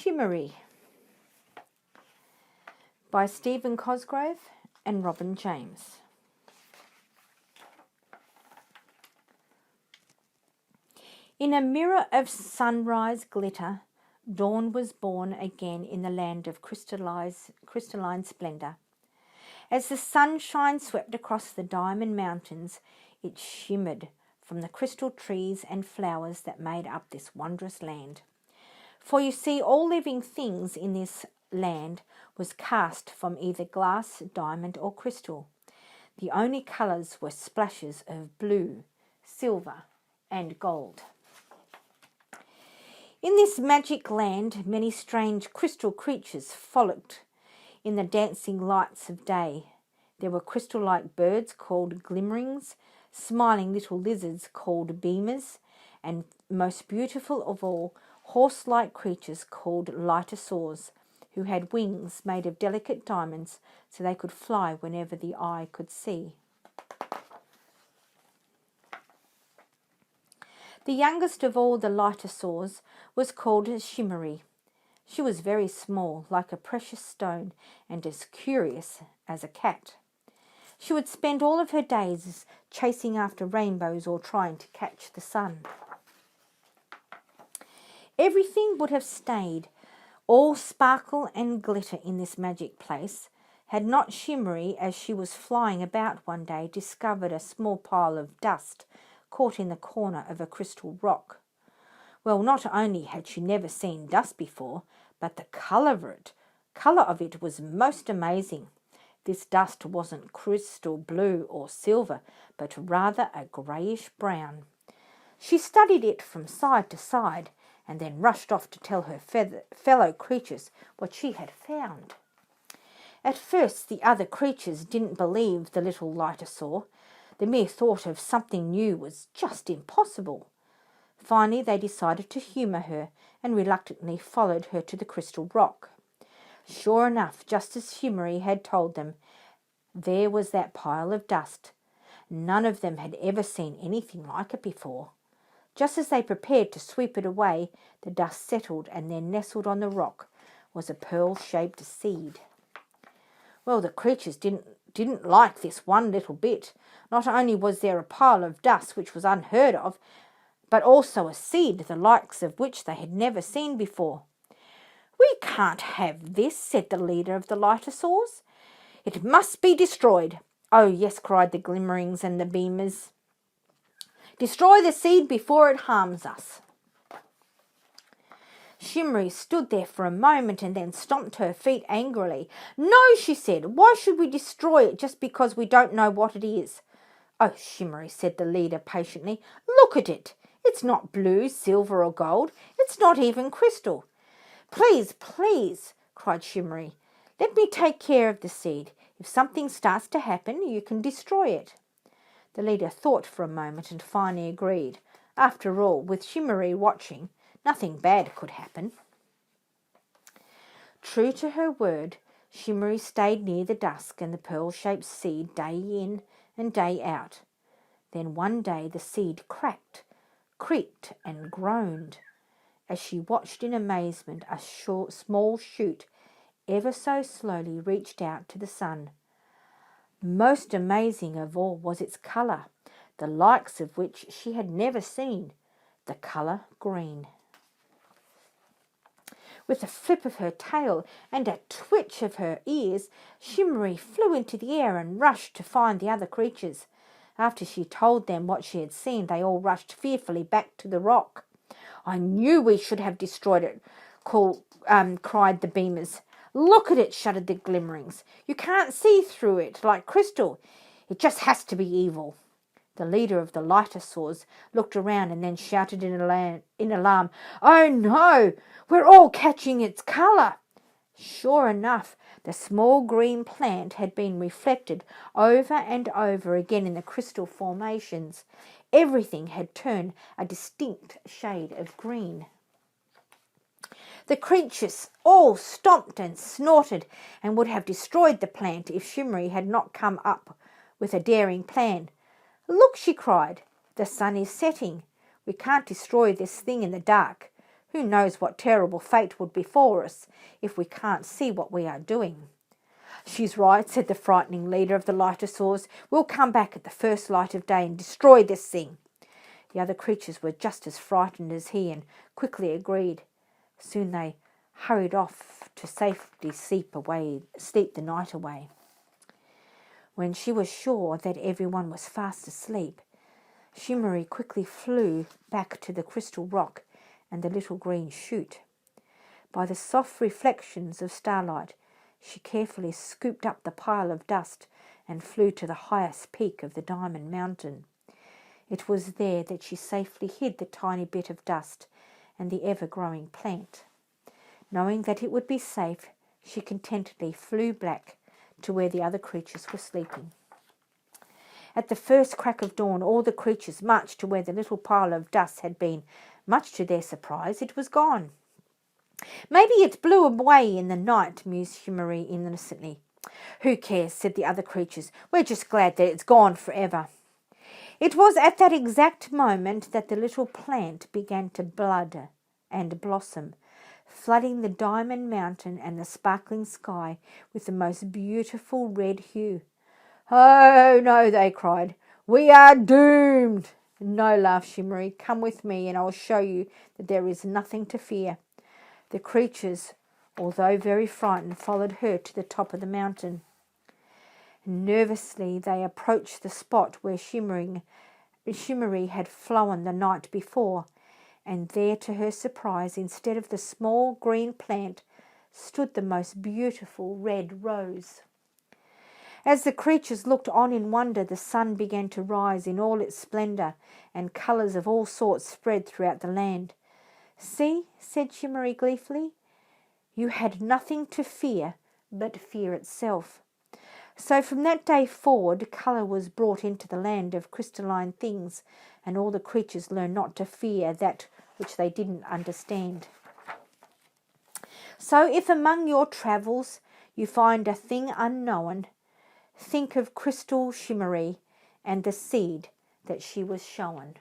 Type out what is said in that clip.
Shimmeree by Stephen Cosgrove and Robin James. In a mirror of sunrise glitter, dawn was born again in the land of crystalline splendour. As the sunshine swept across the diamond mountains, it shimmered from the crystal trees and flowers that made up this wondrous land. For you see, all living things in this land was cast from either glass, diamond or crystal. The only colours were splashes of blue, silver and gold. In this magic land, many strange crystal creatures frolicked in the dancing lights of day. There were crystal-like birds called glimmerings, smiling little lizards called beamers, and most beautiful of all, horse-like creatures called lightosaurs, who had wings made of delicate diamonds so they could fly whenever the eye could see. The youngest of all the lightosaurs was called Shimmeree. She was very small, like a precious stone, and as curious as a cat. She would spend all of her days chasing after rainbows or trying to catch the sun. Everything would have stayed all sparkle and glitter in this magic place had not Shimmeree, as she was flying about one day, discovered a small pile of dust caught in the corner of a crystal rock. Well, not only had she never seen dust before, but the colour of it was most amazing. This dust wasn't crystal blue or silver, but rather a greyish brown. She studied it from side to side, and then rushed off to tell her fellow creatures what she had found. At first the other creatures didn't believe the little lightosaur. The mere thought of something new was just impossible. Finally they decided to humour her and reluctantly followed her to the crystal rock. Sure enough, just as Shimmeree had told them, there was that pile of dust. None of them had ever seen anything like it before. Just as they prepared to sweep it away, the dust settled, and there nestled on the rock was a pearl-shaped seed. Well, the creatures didn't like this one little bit. Not only was there a pile of dust which was unheard of, but also a seed the likes of which they had never seen before. "We can't have this," said the leader of the lightosaurs. "It must be destroyed." "Oh yes," cried the glimmerings and the beamers. "Destroy the seed before it harms us." Shimmeree stood there for a moment and then stomped her feet angrily. "No," she said, "why should we destroy it just because we don't know what it is?" "Oh, Shimmeree," said the leader patiently, "look at it. It's not blue, silver or gold. It's not even crystal." "Please, please," cried Shimmeree, "let me take care of the seed. If something starts to happen, you can destroy it." The leader thought for a moment and finally agreed. After all, with Shimmeree watching, nothing bad could happen. True to her word, Shimmeree stayed near the dust and the pearl-shaped seed day in and day out. Then one day the seed cracked, creaked and groaned. As she watched in amazement, a small shoot ever so slowly reached out to the sun. Most amazing of all was its colour, the likes of which she had never seen, the colour green. With a flip of her tail and a twitch of her ears, Shimmeree flew into the air and rushed to find the other creatures. After she told them what she had seen, they all rushed fearfully back to the rock. "I knew we should have destroyed it," cried the beamers. "Look at it," shuddered the glimmerings. "You can't see through it like crystal. It just has to be evil." The leader of the lightosaurs looked around and then shouted in alarm, "Oh no, we're all catching its colour." Sure enough, the small green plant had been reflected over and over again in the crystal formations. Everything had turned a distinct shade of green. The creatures all stomped and snorted and would have destroyed the plant if Shimmeree had not come up with a daring plan. "Look," she cried, "the sun is setting. We can't destroy this thing in the dark. Who knows what terrible fate would befall us if we can't see what we are doing?" "She's right," said the frightening leader of the Lightosaurs. "We'll come back at the first light of day and destroy this thing." The other creatures were just as frightened as he and quickly agreed. Soon they hurried off to safely sleep the night away. When she was sure that everyone was fast asleep, Shimmeree quickly flew back to the crystal rock and the little green chute. By the soft reflections of starlight, she carefully scooped up the pile of dust and flew to the highest peak of the Diamond Mountain. It was there that she safely hid the tiny bit of dust and the ever-growing plant. Knowing that it would be safe, she contentedly flew back to where the other creatures were sleeping. At the first crack of dawn, all the creatures marched to where the little pile of dust had been. Much to their surprise, it was gone. "Maybe it blew away in the night," mused Shimmeree innocently. "Who cares?" said the other creatures. "We're just glad that it's gone forever." It was at that exact moment that the little plant began to bud and blossom, flooding the Diamond Mountain and the sparkling sky with the most beautiful red hue. "Oh, no," they cried. "We are doomed." "No," laughed Shimmeree. "Come with me and I'll show you that there is nothing to fear." The creatures, although very frightened, followed her to the top of the mountain. Nervously they approached the spot where Shimmeree had flown the night before, and there, to her surprise, instead of the small green plant, stood the most beautiful red rose. As the creatures looked on in wonder, the sun began to rise in all its splendour, and colours of all sorts spread throughout the land. "See," said Shimmeree gleefully, "you had nothing to fear but fear itself." So from that day forward, colour was brought into the land of crystalline things, and all the creatures learned not to fear that which they didn't understand. So if among your travels you find a thing unknown, think of Crystal Shimmeree and the seed that she was shown.